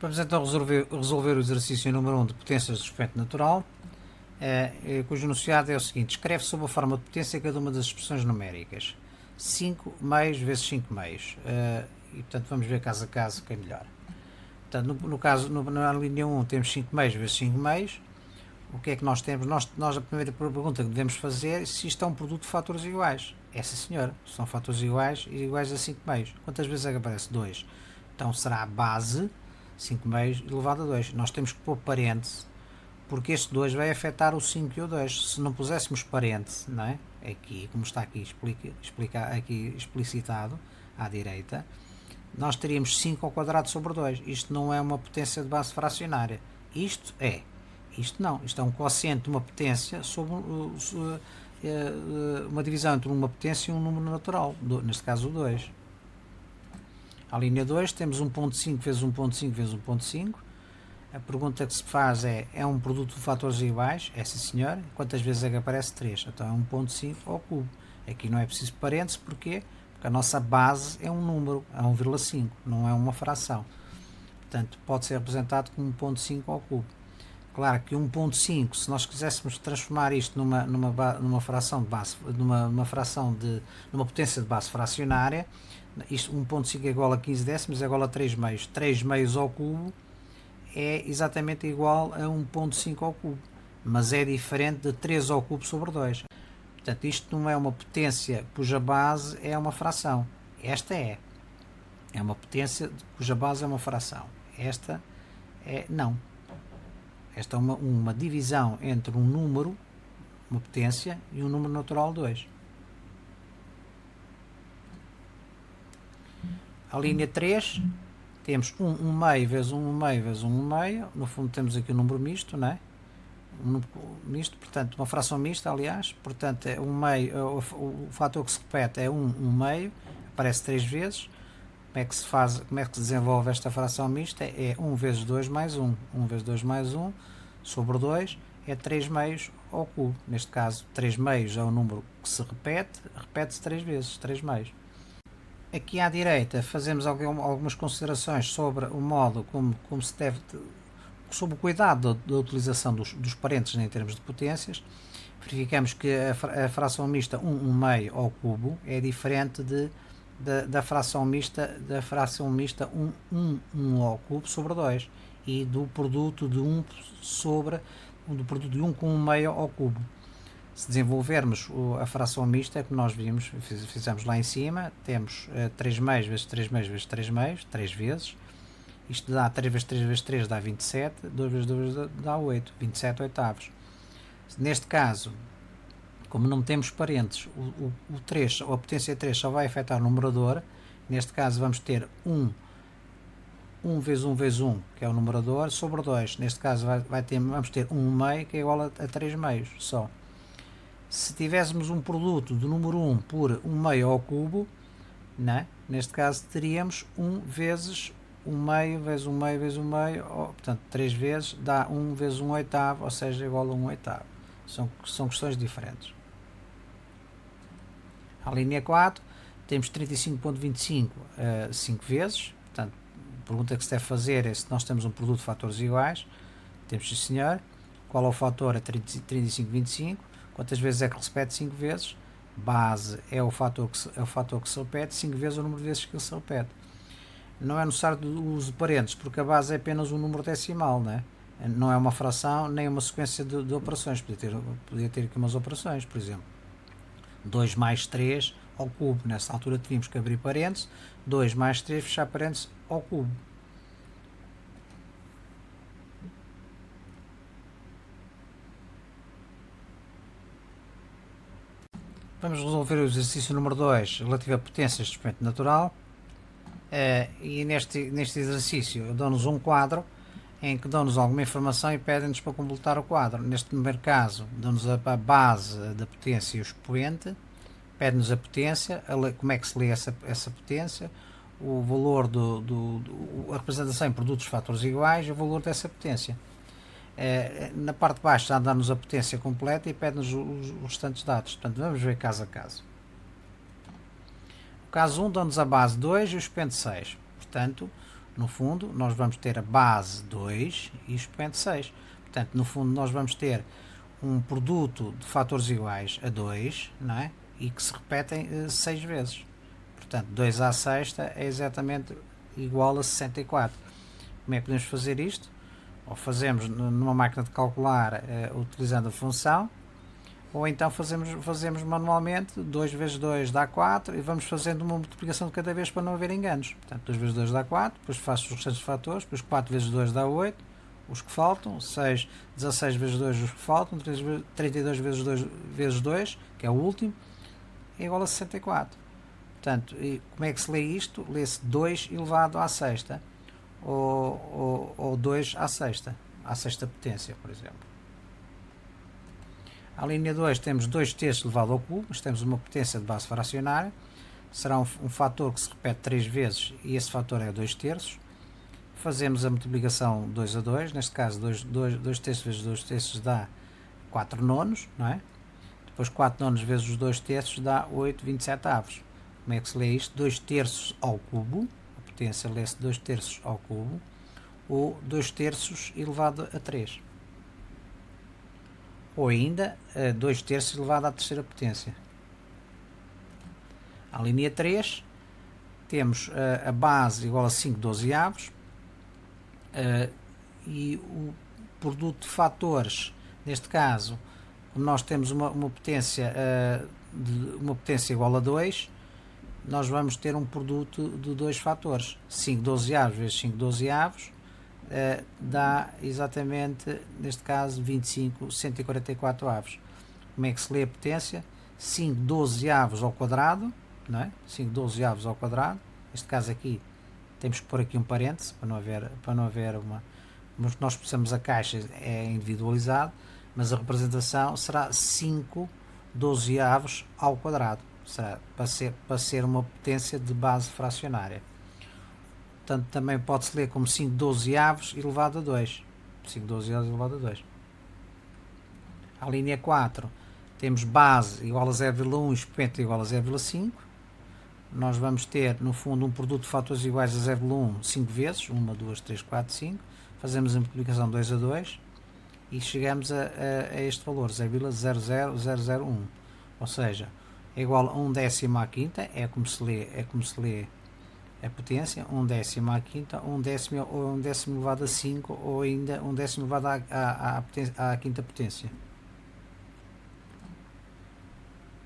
Vamos então resolver o exercício número 1 de potências de expoente natural, cujo enunciado é o seguinte: escreve sob a forma de potência cada uma das expressões numéricas. 5 meios vezes 5 meios. E portanto vamos ver caso a caso que é melhor. Portanto, no caso, na linha 1 temos 5 meios vezes 5 meios. O que é que nós temos? Nós a primeira pergunta que devemos fazer é se isto é um produto de fatores iguais. Essa senhora, são fatores iguais e iguais a 5 meios. Quantas vezes é que aparece? 2. Então será a base 5 meios elevado a 2. Nós temos que pôr parêntese, porque este 2 vai afetar o 5 e o 2. Se não puséssemos parêntese, não é? Aqui, como está aqui, aqui explicitado à direita, nós teríamos 5 ao quadrado sobre 2. Isto não é uma potência de base fracionária. Isto é. Isto não. Isto é um quociente de uma potência sobre uma divisão entre uma potência e um número natural. Neste caso o 2. À linha 2 temos 1.5 vezes 1.5 vezes 1.5. A pergunta que se faz é um produto de fatores iguais? É sim senhor. Quantas vezes é que aparece? 3. Então é 1.5 ao cubo. Aqui não é preciso parênteses. Porquê? Porque a nossa base é um número, é 1,5, não é uma fração. Portanto, pode ser representado como 1.5 ao cubo. Claro que 1.5, se nós quiséssemos transformar isto numa fração de base, numa potência de base fracionária, isto 1.5 é igual a 15 décimos, é igual a 3 meios. 3 meios ao cubo é exatamente igual a 1.5 ao cubo, mas é diferente de 3 ao cubo sobre 2. Portanto, isto não é uma potência cuja base é uma fração. Esta é uma potência cuja base é uma fração. Esta é não. Esta é uma divisão entre um número, uma potência, e um número natural 2. A linha 3, temos 1 meio vezes 1 meio vezes 1 meio. No fundo temos aqui um número misto, não é? Um número misto, portanto, uma fração mista, aliás. Portanto, é 1 meio, o fator que se repete é 1 meio, aparece 3 vezes. Como é que se faz, como é que se desenvolve esta fração mista? É 1 vezes 2 mais 1. 1 vezes 2 mais 1 sobre 2 é 3 meios ao cubo. Neste caso, 3 meios é o número que se repete-se 3 vezes, 3 meios. Aqui à direita fazemos algumas considerações sobre o modo como se deve, sobre o cuidado da utilização dos parênteses em termos de potências. Verificamos que a fração mista 1 meio ao cubo é diferente da fração mista 1 ao cubo sobre 2 e do produto de 1 com 1 meio ao cubo. Se desenvolvermos a fração mista que nós fizemos lá em cima, temos 3 meios vezes 3 meios vezes 3 meios, 3 vezes. Isto dá 3 vezes 3 vezes 3 dá 27, 2 vezes 2 dá 8, 27 oitavos. Neste caso, como não temos parênteses, o 3, a potência 3 só vai afetar o numerador. Neste caso vamos ter 1 vezes 1 vezes 1, que é o numerador, sobre 2. Neste caso vamos ter 1 meio, que é igual a 3 meios só. Se tivéssemos um produto do número 1 por 1 meio ao cubo, né? Neste caso teríamos 1 vezes 1 meio vezes 1 meio vezes 1 meio, portanto 3 vezes dá 1 vezes 1 oitavo, ou seja, igual a 1 oitavo. São questões diferentes. A linha 4, temos 35.25 5 vezes. Portanto, a pergunta que se deve fazer é se nós temos um produto de fatores iguais. Temos sim senhor. Qual é o fator? É 35.25. Quantas vezes é que se repete? 5 vezes. Base é o fator que se repete, 5 vezes o número de vezes que ele se repete. Não é necessário o uso de parênteses, porque a base é apenas um número decimal, né? Não é uma fração nem uma sequência de operações. Podia ter aqui umas operações, por exemplo, 2 mais 3 ao cubo. Nessa altura tínhamos que abrir parênteses, 2 mais 3, fechar parênteses ao cubo. Vamos resolver o exercício número 2 relativo a potências de expoente natural. E neste exercício dão-nos um quadro em que dão-nos alguma informação e pedem-nos para completar o quadro. Neste primeiro caso, dão-nos a base da potência e o expoente, pede-nos a potência, como é que se lê essa potência, o valor a representação em produtos de fatores iguais e o valor dessa potência. Na parte de baixo já dá-nos a potência completa e pede-nos os restantes dados. Portanto, vamos ver caso a caso. O caso 1 dá-nos a base 2 e o expoente 6. Portanto, No fundo, nós vamos ter a base 2 e o expoente 6. Portanto, no fundo, nós vamos ter um produto de fatores iguais a 2, não é? E que se repetem 6 vezes. Portanto, 2 à sexta é exatamente igual a 64. Como é que podemos fazer isto? Ou fazemos numa máquina de calcular utilizando a função, ou então fazemos manualmente. 2 vezes 2 dá 4 e vamos fazendo uma multiplicação de cada vez para não haver enganos. Portanto, 2 vezes 2 dá 4, depois faço os restantes fatores, depois 4 vezes 2 dá 8, os que faltam, 16 vezes 2 os que faltam, 32 vezes 2, que é o último, é igual a 64. Portanto, e como é que se lê isto? Lê-se 2 elevado à sexta, ou 2 à sexta potência, por exemplo. A linha 2 temos 2 terços elevado ao cubo, mas temos uma potência de base fracionária, será um fator que se repete 3 vezes e esse fator é 2 terços. Fazemos a multiplicação 2 a 2, neste caso 2 terços vezes 2 terços dá 4 nonos, não é? Depois 4 nonos vezes os 2 terços dá 8 27 avos. Como é que se lê isto? 2 terços ao cubo, a potência lê-se 2 terços ao cubo, ou 2 terços elevado a 3. Ou ainda 2 terços elevado à terceira potência. A linha 3 temos a base igual a 5 dozeavos e o produto de fatores, neste caso, nós temos uma potência igual a 2, nós vamos ter um produto de 2 fatores. 5 dozeavos vezes 5 dozeavos dá exatamente, neste caso, 25 144 avos. Como é que se lê a potência? 5 dozeavos ao quadrado, não é? 5 dozeavos ao quadrado, neste caso aqui temos que pôr aqui um parêntese para não haver uma, mas nós precisamos, a caixa é individualizado, mas a representação será 5 dozeavos ao quadrado, será para ser uma potência de base fracionária. Portanto, também pode-se ler como 5 dozeavos elevado a 2. 5 dozeavos elevado a 2. A linha 4 temos base igual a 0,1 e expoente igual a 0,5. Nós vamos ter, no fundo, um produto de fatores iguais a 0,1 5 vezes. 1, 2, 3, 4, 5. Fazemos a multiplicação 2 a 2 e chegamos a este valor, 0,00001. Ou seja, é igual a 1 décimo à quinta, é como se lê a potência, 1 décimo à quinta, 1 décimo elevado a 5, ou ainda 1 décimo elevado à quinta potência.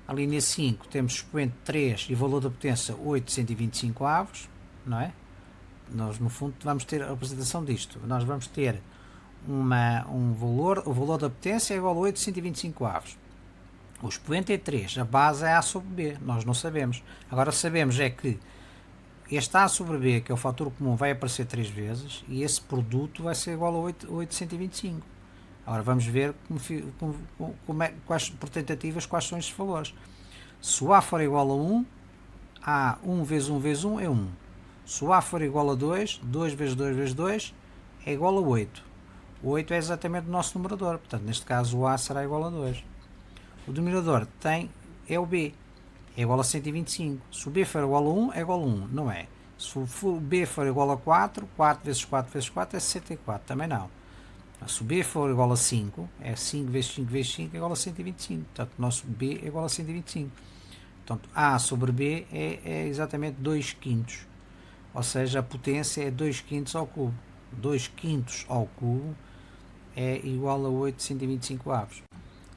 A linha 5 temos expoente 3 e valor da potência 825 avos, não é? Nós, no fundo, vamos ter a representação disto. Nós vamos ter o valor da potência é igual a 825 avos. O expoente é 3, a base é A sobre B, nós não sabemos. Agora sabemos é que este A sobre B, que é o fator comum, vai aparecer 3 vezes e esse produto vai ser igual a 825. Agora vamos ver por tentativas quais são estes valores. Se o A for igual a 1, A 1 vezes 1 vezes 1 é 1. Se o A for igual a 2, 2 vezes 2 vezes 2 é igual a 8. O 8 é exatamente o nosso numerador, portanto neste caso o A será igual a 2. O denominador é o B, é igual a 125. Se o B for igual a 1, é igual a 1, não é? Se o B for igual a 4, 4 vezes 4 vezes 4 é 64, também não. Se o B for igual a 5, é 5 vezes 5 vezes 5 é igual a 125. Portanto, o nosso B é igual a 125. Portanto, A sobre B é exatamente 2 quintos. Ou seja, a potência é 2 quintos ao cubo. 2 quintos ao cubo é igual a 825 avos.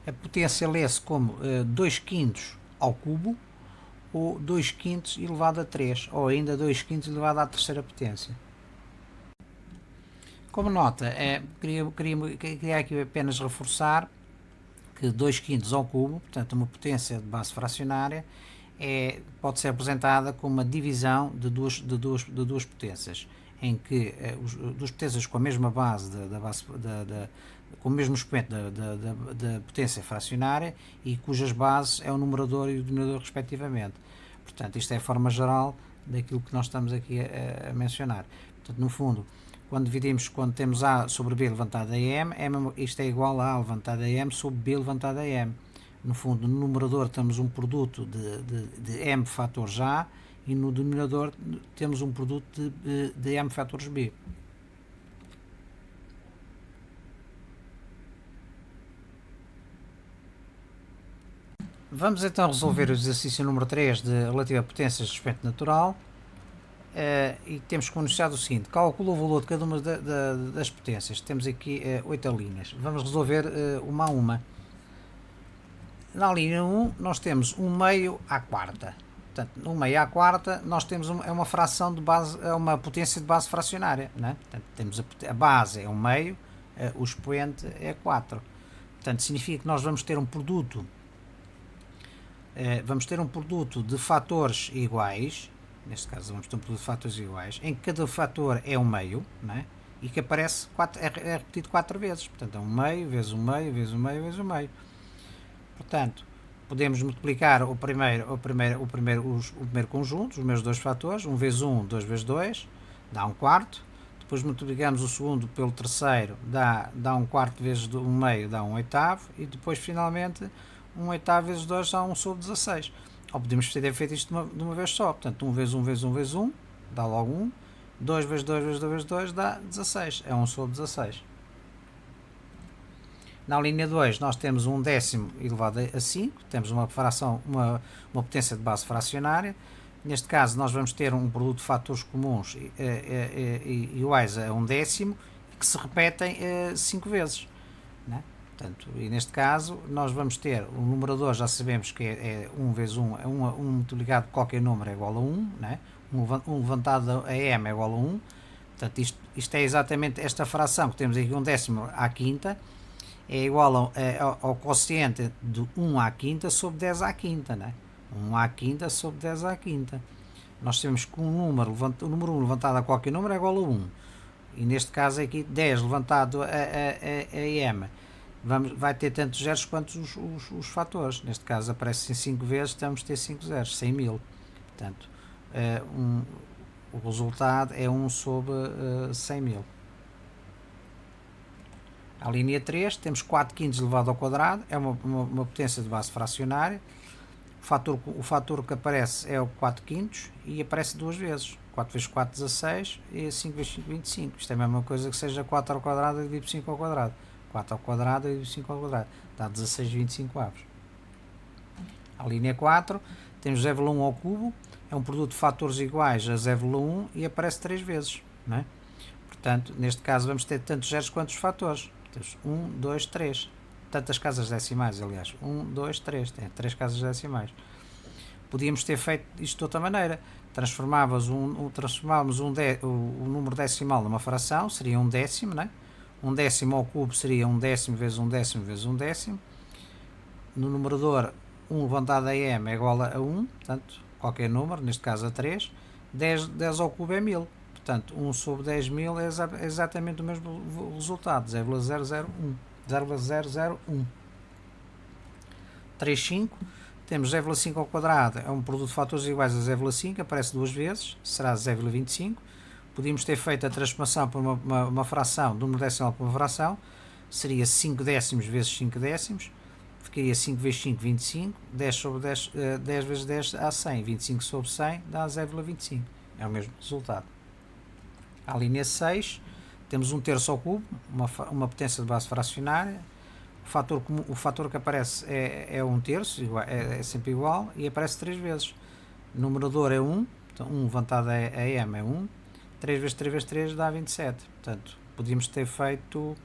A potência lê-se como 2 quintos ao cubo, ou 2 quintos elevado a 3, ou ainda 2 quintos elevado à terceira potência. Como nota, queria aqui apenas reforçar que 2 quintos ao cubo, portanto uma potência de base fracionária, pode ser apresentada como uma divisão de duas potências, em que duas potências com a mesma base, com o mesmo expoente da potência fracionária e cujas bases é o numerador e o denominador respectivamente. Portanto, isto é a forma geral daquilo que nós estamos aqui a mencionar. Portanto, no fundo, quando temos A sobre B levantado a M, isto é igual a A levantado a M sobre B levantado a M. No fundo, no numerador temos um produto de M fatores A e no denominador temos um produto de m fatores b. Vamos então resolver o exercício número 3 relativo a potências de expoente natural. E temos como enunciado o seguinte: calcula o valor de cada uma das potências. Temos aqui 8 linhas. Vamos resolver uma a uma. Na linha 1 nós temos 1 meio à quarta. Portanto, 1 meio à quarta nós temos é uma fração de base, é uma potência de base fracionária, né? Portanto, temos a base é 1 meio, o expoente é 4. Portanto, significa que nós vamos ter um produto de fatores iguais. Neste caso vamos ter um produto de fatores iguais, em que cada fator é 1 meio, né? E que aparece é repetido 4 vezes. Portanto, é 1 meio, vezes 1 meio, vezes 1 meio, vezes 1 meio. Portanto, podemos multiplicar o primeiro conjunto, os meus dois fatores, 1 vezes 1, 2 vezes 2, dá 1 quarto. Depois multiplicamos o segundo pelo terceiro, dá 1 quarto vezes 1 meio, dá 1 oitavo. E depois, finalmente, 1 oitavo vezes 2 dá 1 sobre 16. Ou podemos ter feito isto de uma vez só. Portanto, 1 vezes 1 vezes 1 vezes 1, dá logo 1. 2 vezes 2 vezes 2 vezes 2 dá 16. É 1 sobre 16. Na linha 2 nós temos 1 décimo elevado a 5, temos uma fração, uma potência de base fracionária. Neste caso nós vamos ter um produto de fatores comuns iguais a 1 décimo que se repetem 5 vezes, né? Portanto, e neste caso nós vamos ter o numerador, já sabemos que é 1 vezes 1, 1 multiplicado por qualquer número é igual a 1, né? 1 levantado a m é igual a 1. Portanto, isto é exatamente esta fração que temos aqui, 1 décimo à quinta, é igual ao quociente de 1 à quinta sobre 10 à quinta, né? 1 à quinta sobre 10 à quinta. Nós temos que o número 1 levantado a qualquer número é igual a 1. E neste caso aqui 10 levantado a m vai ter tantos zeros quanto os fatores. Neste caso aparecem 5 vezes, temos de ter 5 zeros, 100.000. Portanto, o resultado é 1 sobre 100.000. A linha 3 temos 4 quintos elevado ao quadrado, é uma potência de base fracionária. O fator que aparece é o 4 quintos e aparece duas vezes. 4 vezes 4, 16 e 5 vezes 5, 25. Isto é a mesma coisa que seja 4 ao quadrado dividido por 5 ao quadrado. 4 ao quadrado dividido por 5 ao quadrado. Dá 16,25 avos. A linha 4 temos 0,1 ao cubo, é um produto de fatores iguais a 0,1 e aparece 3 vezes, não é? Portanto, neste caso vamos ter tantos zeros quanto os fatores. Temos 1, 2, 3. Tantas casas decimais, aliás. 1, 2, 3. Tem 3 casas decimais. Podíamos ter feito isto de outra maneira. Transformávamos o número decimal numa fração, seria 1 décimo, né? 1 décimo ao cubo seria 1 décimo vezes 1 décimo vezes 1 décimo. No numerador, 1 levantado a m é igual a 1, portanto, qualquer número, neste caso a 3. 10 ao cubo é 1000. Portanto, 1 sobre 10.000 é exatamente o mesmo resultado, 0,001. 0,001. 3,5. Temos 0,5 ao quadrado, é um produto de fatores iguais a 0,5, aparece duas vezes, será 0,25. Podíamos ter feito a transformação por uma fração, do número decimal por uma fração, seria 5 décimos vezes 5 décimos, ficaria 5 vezes 5, 25, 10 sobre 10, 10 vezes 10 dá 100, 25 sobre 100 dá 0,25, é o mesmo resultado. À linha 6, temos 1 terço ao cubo, uma potência de base fracionária. O fator que aparece é 1 terço, é sempre igual, e aparece 3 vezes. O numerador é 1, então 1 levantado a m é 1, 3 vezes 3 vezes 3 dá 27. Portanto, podíamos ter feito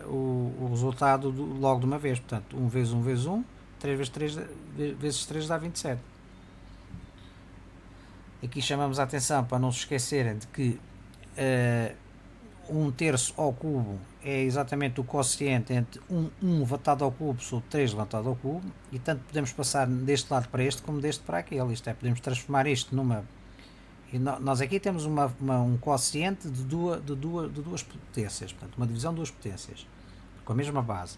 o resultado logo de uma vez. Portanto, 1 vezes 1 vezes 1, 3 vezes 3 vezes 3 dá 27. Aqui chamamos a atenção para não se esquecerem de que 1 terço ao cubo é exatamente o quociente entre 1 levantado ao cubo sobre 3 levantado ao cubo, e tanto podemos passar deste lado para este como deste para aquele. Isto é, podemos transformar isto numa... E nós aqui temos um quociente de duas potências, portanto, uma divisão de duas potências, com a mesma base.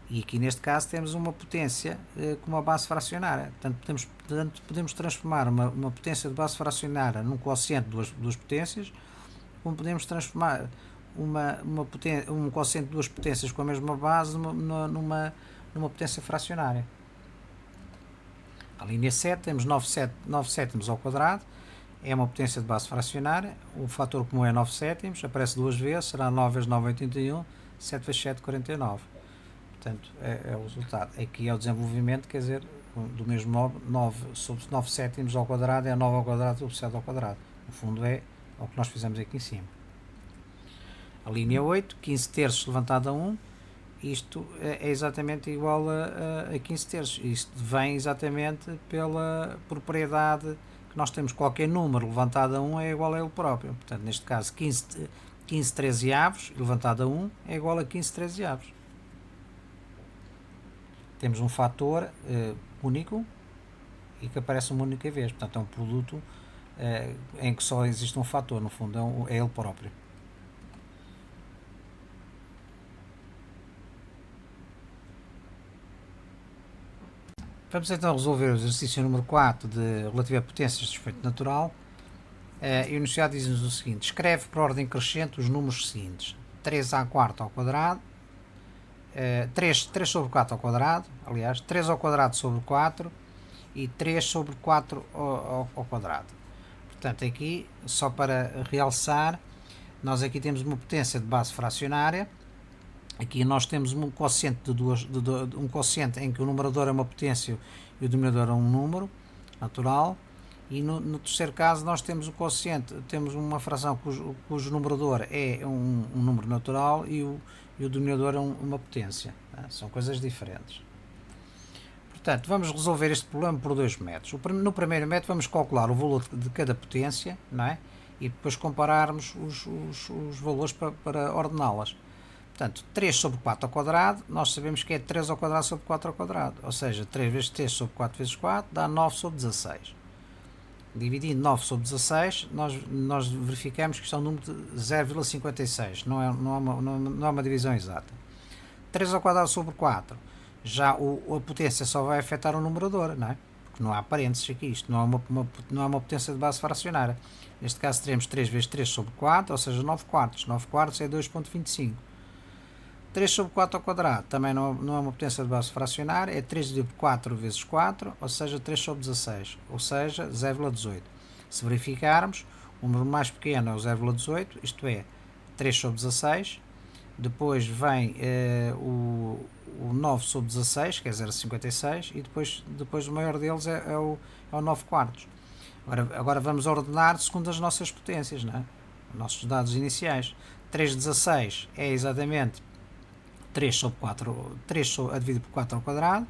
E aqui neste caso temos uma potência com uma base fracionária. Portanto, podemos transformar uma potência de base fracionária num quociente de duas potências, como podemos transformar um quociente de duas potências com a mesma base numa potência fracionária. A linha 7 temos 9 sétimos ao quadrado, é uma potência de base fracionária, o fator comum é 9 sétimos, aparece duas vezes, será 9 vezes 9, 81, 7 vezes 7, 49. Portanto, é o resultado. Aqui é o desenvolvimento, quer dizer, do mesmo 9 sobre 9 sétimos ao quadrado é 9 ao quadrado sobre 7 ao quadrado. No fundo é o que nós fizemos aqui em cima. A linha 8, 15 terços levantado a 1, isto é exatamente igual a 15 terços. Isto vem exatamente pela propriedade que nós temos. Qualquer número levantado a 1 é igual a ele próprio. Portanto, neste caso, 15 13avos levantado a 1 é igual a 15 13avos. Temos um fator único e que aparece uma única vez. Portanto, é um produto em que só existe um fator. No fundo, é ele próprio. Vamos então resolver o exercício número 4 relativo a potências de efeito natural. E o enunciado diz-nos o seguinte: escreve por ordem crescente os números seguintes: 3a² ao quadrado, 3 sobre 4 ao quadrado, aliás, 3 ao quadrado sobre 4 e 3 sobre 4 ao quadrado. Portanto, aqui, só para realçar, nós aqui temos uma potência de base fracionária. Aqui nós temos um quociente um quociente em que o numerador é uma potência e o denominador é um número natural, e no terceiro caso nós temos o quociente, temos uma fração cujo numerador é um número natural e o denominador é uma potência. São coisas diferentes. Portanto, vamos resolver este problema por dois métodos. No primeiro método vamos calcular o valor de cada potência, não é? E depois compararmos os valores para ordená-las. Portanto, 3 sobre 4 ao quadrado, nós sabemos que é 3 ao quadrado sobre 4 ao quadrado. Ou seja, 3 vezes 3 sobre 4 vezes 4 dá 9 sobre 16. Dividindo 9 sobre 16, nós verificamos que isto é um número de 0,56. Não é uma divisão exata. 3 ao quadrado sobre 4. Já a potência só vai afetar o numerador, não é? Porque não há parênteses aqui. Isto não é uma potência de base fracionária. Neste caso teremos 3 vezes 3 sobre 4, ou seja, 9 quartos. 9 quartos é 2,25. 3 sobre 4 ao quadrado também não é uma potência de base fracionária, é 3 dividido por 4 vezes 4, ou seja, 3 sobre 16, ou seja, 0,18. Se verificarmos, o número mais pequeno é o 0,18, isto é, 3 sobre 16, depois vem o 9 sobre 16, que é 0,56, e depois o maior deles é o 9 quartos. Agora vamos ordenar segundo as nossas potências, não é? Os nossos dados iniciais. 3,16 é exatamente 3 sobre 4, 3 a dividir por 4 ao quadrado,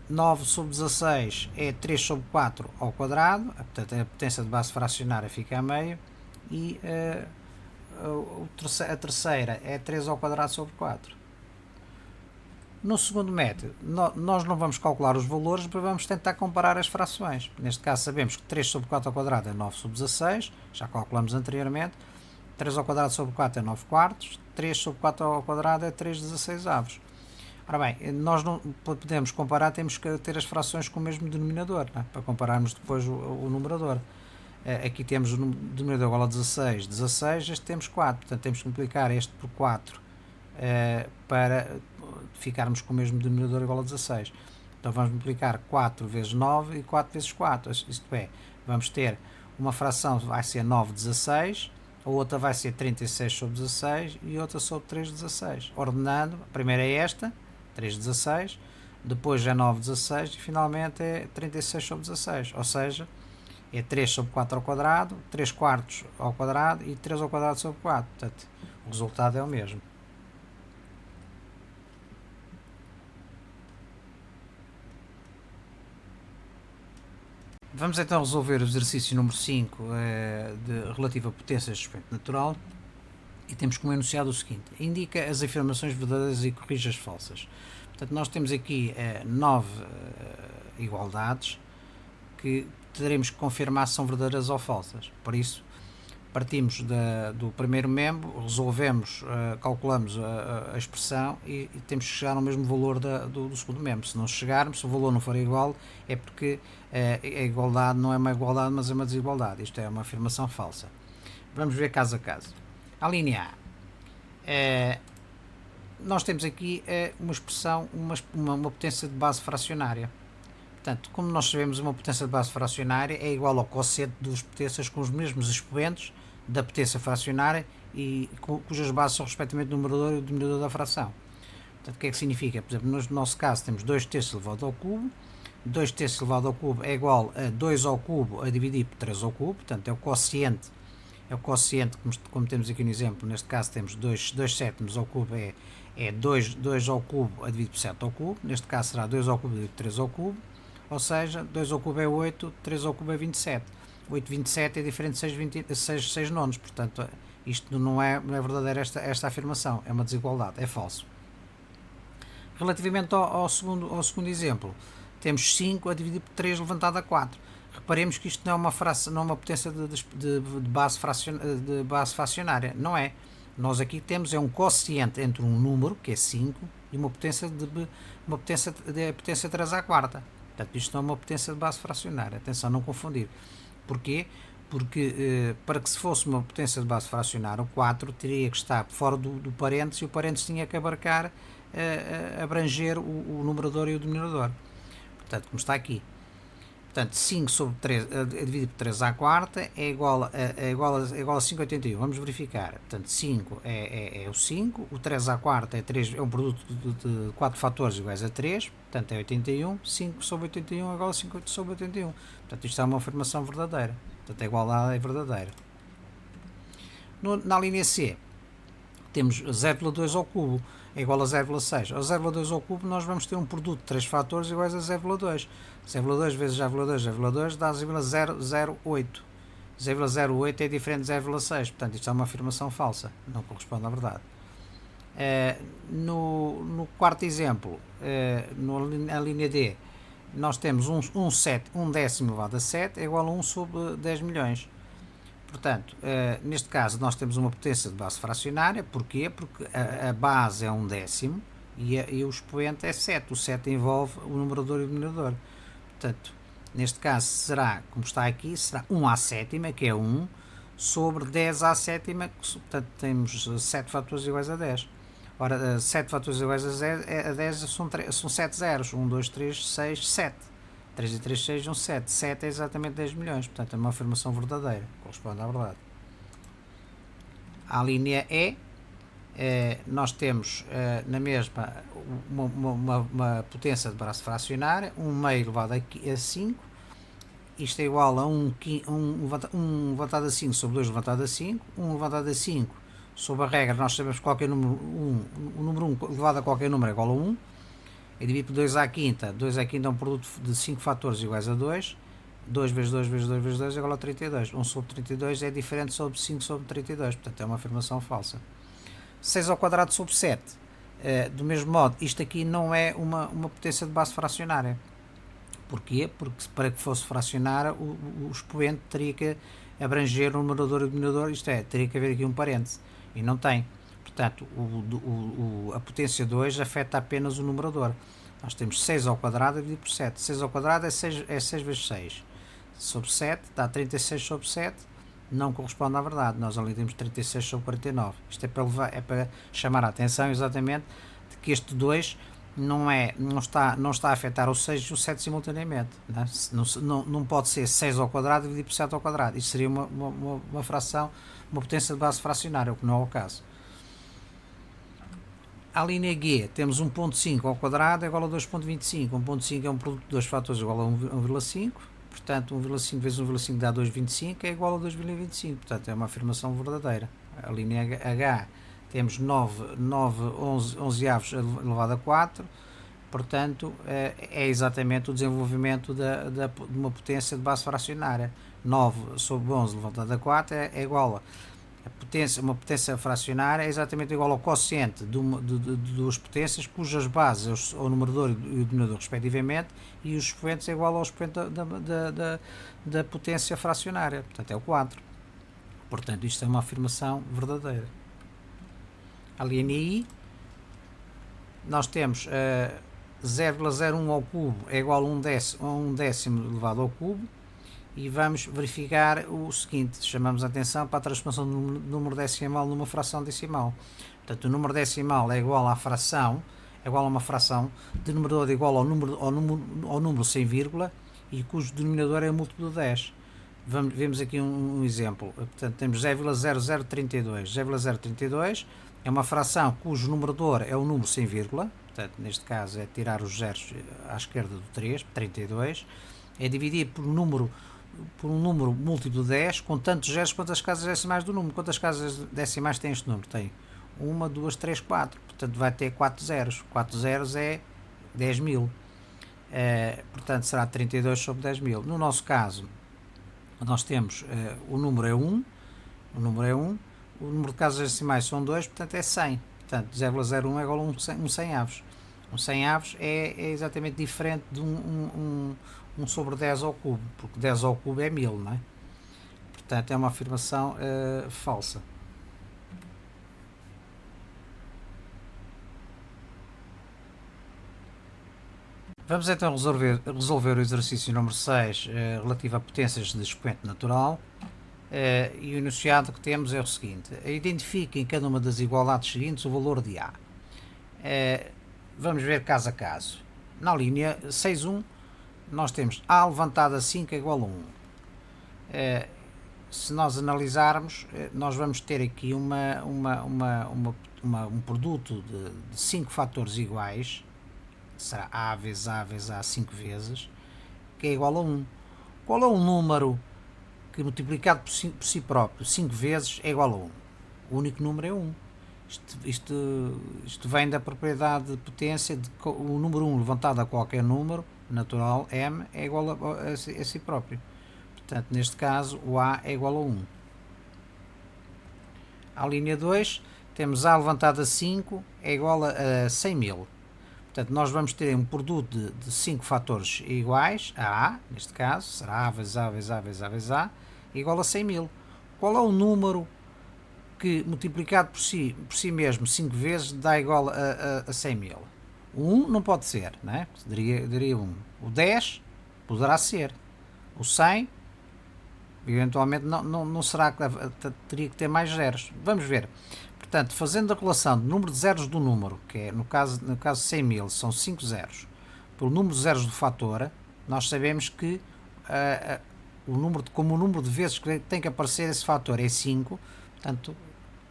9 sobre 16 é 3 sobre 4 ao quadrado, portanto a potência de base fracionária fica a meio, e a terceira é 3 ao quadrado sobre 4. No segundo método, nós não vamos calcular os valores, mas vamos tentar comparar as frações. Neste caso sabemos que 3 sobre 4 ao quadrado é 9 sobre 16, já calculamos anteriormente. 3 ao quadrado sobre 4 é 9 quartos, 3 sobre 4 ao quadrado é 3 16avos. Ora bem, nós não podemos comparar, temos que ter as frações com o mesmo denominador, não é? Para compararmos depois o numerador. Aqui temos o denominador igual a 16, 16, este temos 4, portanto temos que multiplicar este por 4 para ficarmos com o mesmo denominador igual a 16. Então vamos multiplicar 4 vezes 9 e 4 vezes 4, isto é, vamos ter uma fração vai ser 9 16, a outra vai ser 36 sobre 16 e outra sobre 3 16. Ordenando, a primeira é esta, 3 16, depois é 9 16 e finalmente é 36 sobre 16, ou seja, é 3 sobre 4 ao quadrado, 3 quartos ao quadrado e 3 ao quadrado sobre 4, portanto o resultado é o mesmo. Vamos então resolver o exercício número 5 relativo a potências de espectro natural, e temos como enunciado o seguinte: indica as afirmações verdadeiras e corrige as falsas. Portanto, nós temos aqui 9 igualdades que teremos que confirmar se são verdadeiras ou falsas. Por isso, partimos do primeiro membro, resolvemos, calculamos a expressão e temos que chegar ao mesmo valor do segundo membro. Se não chegarmos, se o valor não for igual, é porque a igualdade não é uma igualdade, mas é uma desigualdade. Isto é uma afirmação falsa. Vamos ver caso a caso. A linha A. nós temos aqui uma expressão, uma potência de base fracionária. Portanto, como nós sabemos, uma potência de base fracionária é igual ao quociente das potências com os mesmos expoentes da potência fracionária e cujas bases são respectivamente o numerador e o denominador da fração. Portanto, o que é que significa? Por exemplo, no nosso caso temos 2 terços elevado ao cubo. 2 terços elevado ao cubo é igual a 2 ao cubo a dividir por 3 ao cubo. Portanto, é o quociente, como temos aqui no exemplo. Neste caso temos 2 sétimos ao cubo é 2 ao cubo a dividir por 7 ao cubo. Neste caso será 2 ao cubo a dividir por 3 ao cubo. Ou seja, 2 ao cubo é 8, 3 ao cubo é 27. 8, 27 é diferente de 6 nonos. Portanto, isto não é verdadeira esta afirmação. É uma desigualdade, é falso. Relativamente ao segundo exemplo, temos 5 a dividir por 3 levantado a 4. Reparemos que isto não é uma potência de base fracionária. Não é. Nós aqui temos um quociente entre um número, que é 5, e uma potência de potência 3 à quarta. Portanto, isto não é uma potência de base fracionária. Atenção, não confundir. Porquê? Porque para que se fosse uma potência de base fracionária, o 4 teria que estar fora do parênteses e o parênteses tinha que abranger o numerador e o denominador. Portanto, como está aqui. Portanto, 5 sobre 3 dividido por 3 à quarta é igual a 5,81. Vamos verificar. Portanto, 5 é o 5, o 3 à quarta é um produto de 4 fatores iguais a 3, portanto é 81. 5 sobre 81 é igual a 5 sobre 81. Portanto, isto é uma afirmação verdadeira. Portanto, a igualdade é verdadeira. Na linha C, temos 0,2 ao cubo é igual a 0,6. Ao 0,2 ao cubo nós vamos ter um produto de 3 fatores iguais a 0,2. 0,2 vezes 0,2 dá 0,08. 0,08 é diferente de 0,6. Portanto, isto é uma afirmação falsa. Não corresponde à verdade. No quarto exemplo, na linha D, nós temos um décimo elevado a 7 é igual a 1 sobre 10 milhões. Portanto, neste caso nós temos uma potência de base fracionária. Porquê? Porque a base é um décimo e o expoente é 7. O 7 envolve o numerador e o denominador. Portanto, neste caso será, como está aqui, será 1 à sétima, que é 1, sobre 10 à sétima, portanto temos 7 fatores iguais a 10. Ora, 7 fatores iguais a 10 são 7 zeros. 1, 2, 3, 6, 7. 3 e 3, 6, 1, 7. 7 é exatamente 10 milhões, portanto é uma afirmação verdadeira, corresponde à verdade. A linha E, nós temos na mesma uma potência de base fracionária, 1 meio elevado a 5, isto é igual a 1 levantado a 5 sobre 2 levantado a 5, 1 levantado a 5 sobre a regra, nós sabemos que qualquer número, o número 1 elevado a qualquer número é igual a 1, e dividir por 2 à quinta. 2 à quinta é um produto de 5 fatores iguais a 2. 2 vezes 2 vezes 2 vezes 2 é igual a 32. 1 sobre 32 é diferente sobre 5 sobre 32. Portanto, é uma afirmação falsa. 6 ao quadrado sobre 7. Do mesmo modo, isto aqui não é uma potência de base fracionária. Porquê? Porque para que fosse fracionária, o expoente teria que abranger o numerador e o denominador. Isto é, teria que haver aqui um parêntese. E não tem. Portanto, a potência 2 afeta apenas o numerador. Nós temos 6 ao quadrado dividido por 7. 6 ao quadrado é 6 vezes 6. Sobre 7 dá 36 sobre 7. Não corresponde à verdade. Nós ali temos 36 sobre 49. Isto é para chamar a atenção exatamente de que este 2 não está a afetar o 6 e o 7 simultaneamente. Não pode ser 6 ao quadrado dividido por 7 ao quadrado. Isto seria uma fração, uma potência de base fracionária, o que não é o caso. À linha G temos 1.5 ao quadrado é igual a 2.25. 1.5 é um produto de 2 fatores igual a 1,5. Portanto, 1,5 vezes 1,5 dá 2,25, é igual a 2,25. Portanto, é uma afirmação verdadeira. A linha H temos 11 avos elevado a 4. Portanto, é exatamente o desenvolvimento de uma potência de base fracionária. 9 sobre 11 elevado a 4 é igual a uma potência fracionária é exatamente igual ao quociente de duas potências cujas bases é o numerador e o denominador respectivamente, e os expoentes é igual ao expoente da potência fracionária, portanto é o 4. Portanto, isto é uma afirmação verdadeira. A linha I, nós temos 0,01 ao cubo é igual a 1 décimo elevado ao cubo, e vamos verificar o seguinte, chamamos a atenção para a transformação do número decimal numa fração decimal. Portanto, o número decimal é igual à fração, é igual a uma fração, denominador é igual ao número sem vírgula e cujo denominador é o múltiplo de 10. Vemos aqui um exemplo. Portanto, temos 0,0032. 0,032 é uma fração cujo numerador é o número sem vírgula, portanto, neste caso é tirar os zeros à esquerda do 3, 32, é dividir por um número múltiplo de 10 com tantos zeros quanto as casas decimais do número. Quantas casas decimais tem este número? Tem 1, 2, 3, 4. Portanto, vai ter 4 zeros. 4 zeros é 10.000. Portanto, será 32 sobre 10.000. No nosso caso, nós temos o número é 1. O número de casas decimais são 2, portanto é 100. Portanto, 0,01 é igual a um 100 avos. Um 100 avos é exatamente diferente de um sobre 10 ao cubo, porque 10 ao cubo é 1000, não é? Portanto, é uma afirmação falsa. Vamos então resolver o exercício número 6 relativo a potências de expoente natural. E o enunciado que temos é o seguinte: identifique em cada uma das igualdades seguintes o valor de A. Vamos ver caso a caso. Na linha 6.1 nós temos A levantado a 5 é igual a 1. Se nós analisarmos, nós vamos ter aqui um produto de 5 fatores iguais, será A vezes A vezes A 5 vezes, que é igual a 1. Qual é o número que multiplicado por si próprio 5 vezes é igual a 1? O único número é 1. Isto vem da propriedade de potência de o número 1 levantado a qualquer número natural, M, é igual a si próprio. Portanto, neste caso, o A é igual a 1. À linha 2, temos A levantado a 5 é igual a 100.000. Portanto, nós vamos ter um produto de 5 fatores iguais a A, neste caso, será A vezes A vezes A vezes A vezes A, igual a 100.000. Qual é o número que, multiplicado por si mesmo 5 vezes, dá igual a 100.000? O 1 não pode ser, não é? Daria 1. O 10 poderá ser. O 100, eventualmente, não será, teria que ter mais zeros. Vamos ver. Portanto, fazendo a relação do número de zeros do número, que é, no caso 100.000, são 5 zeros, pelo número de zeros do fator, nós sabemos que como o número de vezes que tem que aparecer esse fator é 5, portanto,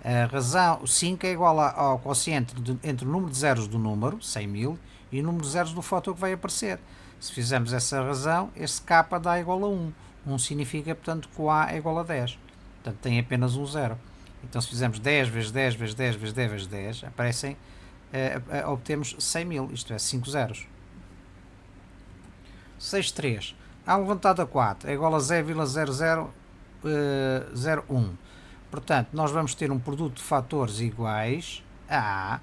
a razão, o 5 é igual ao quociente entre o número de zeros do número, 100.000, e o número de zeros do fator que vai aparecer. Se fizermos essa razão, esse K dá igual a 1. 1 significa, portanto, que o A é igual a 10. Portanto, tem apenas um zero. Então, se fizermos 10 vezes 10 vezes 10 vezes 10 vezes 10, obtemos 100.000, isto é, 5 zeros. 6.3. A levantado a 4 é igual a 0,0001. Portanto, nós vamos ter um produto de fatores iguais a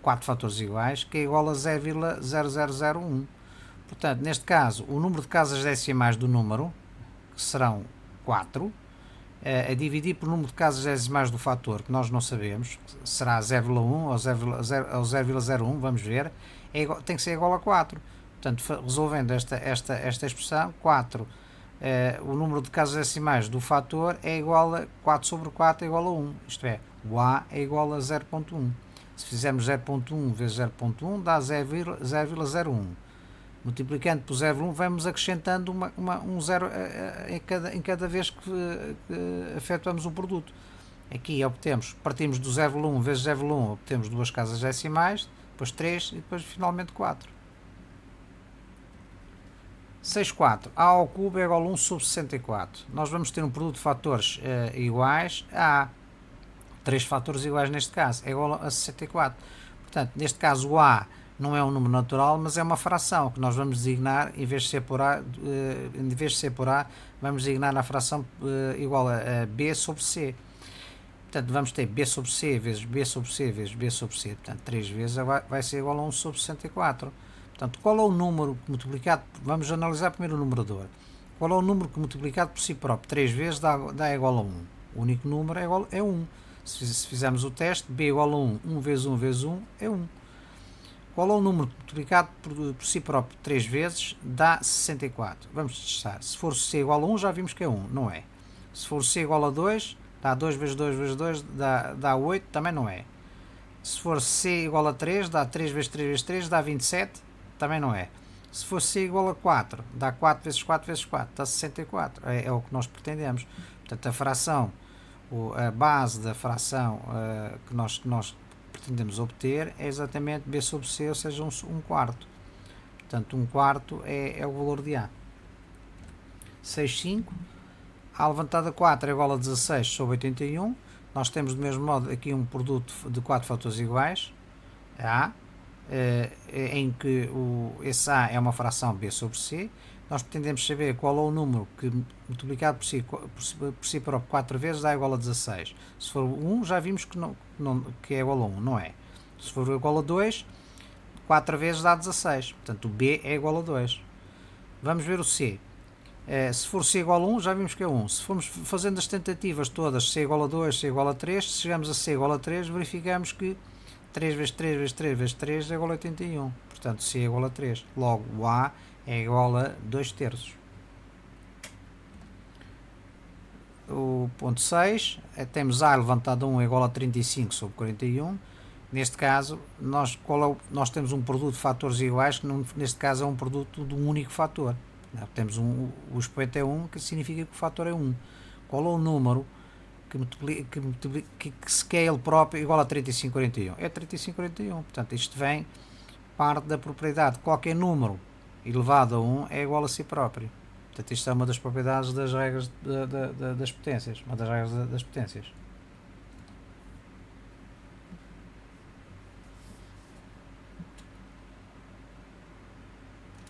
4 fatores iguais, que é igual a 0,0001. Portanto, neste caso, o número de casas decimais do número, que serão 4, a dividir por número de casas decimais do fator, que nós não sabemos, será 0,1 ou 0,01, vamos ver, tem que ser igual a 4. Portanto, resolvendo esta expressão, 4, o número de casas decimais do fator é igual a 4 sobre 4 é igual a 1, isto é, o A é igual a 0,1. Se fizermos 0,1 vezes 0,1 dá 0,01. Multiplicando por 0,1 vamos acrescentando um zero em cada vez que efetuamos um produto. Aqui partimos do 0,1 vezes 0,1, obtemos 2 casas decimais, depois 3 e depois finalmente 4. 6,4. A ao cubo é igual a 1 sobre 64. Nós vamos ter um produto de fatores iguais a 3 fatores iguais neste caso, é igual a 64. Portanto, neste caso o A não é um número natural, mas é uma fração que nós vamos designar, em vez de ser por A, vamos designar a fração igual a B sobre C. Portanto, vamos ter B sobre C vezes B sobre C vezes B sobre C. Portanto, 3 vezes vai ser igual a 1 sobre 64. Portanto, qual é o número multiplicado, vamos analisar primeiro o numerador. Qual é o número que multiplicado por si próprio 3 vezes dá igual a 1? O único número é 1. Se fizermos o teste, B igual a 1, 1 vezes 1 vezes 1 é 1. Qual é o número multiplicado por si próprio 3 vezes dá 64? Vamos testar. Se for C igual a 1, já vimos que é 1, não é. Se for C igual a 2, dá 2 vezes 2 vezes 2, dá 8, também não é. Se for C igual a 3, dá 3 vezes 3 vezes 3, dá 27, também não é. Se for C igual a 4, dá 4 vezes 4 vezes 4, dá 64. É o que nós pretendemos. Portanto, a fração, a base da fração que nós pretendemos obter é exatamente B sobre C, ou seja, 1 quarto. Portanto, 1 quarto é o valor de A. 6, 5. A levantada 4 é igual a 16 sobre 81. Nós temos do mesmo modo aqui um produto de 4 fatores iguais, A, em que esse A é uma fração B sobre C. Nós pretendemos saber qual é o número que multiplicado por si próprio 4 vezes dá igual a 16. Se for 1, já vimos que é igual a 1, não é? Se for igual a 2, 4 vezes dá 16. Portanto, o B é igual a 2. Vamos ver o C. Se for C igual a 1, já vimos que é 1. Se formos fazendo as tentativas todas, C igual a 2, C igual a 3, se chegamos a C igual a 3, verificamos que 3 vezes 3 vezes 3 vezes 3 é igual a 81. Portanto, C é igual a 3. Logo, o A é igual a 2 terços. O ponto 6, temos A elevantado a 1 igual a 35 sobre 41. Neste caso, nós temos um produto de fatores iguais, que neste caso é um produto de um único fator. Temos o expoente é 1, que significa que o fator é 1. Qual é o número que é ele próprio igual a 3541? É 3541. Portanto, isto vem parte da propriedade. Qualquer número elevado a 1 é igual a si próprio. Portanto, isto é uma das propriedades das regras das potências. Uma das regras das potências.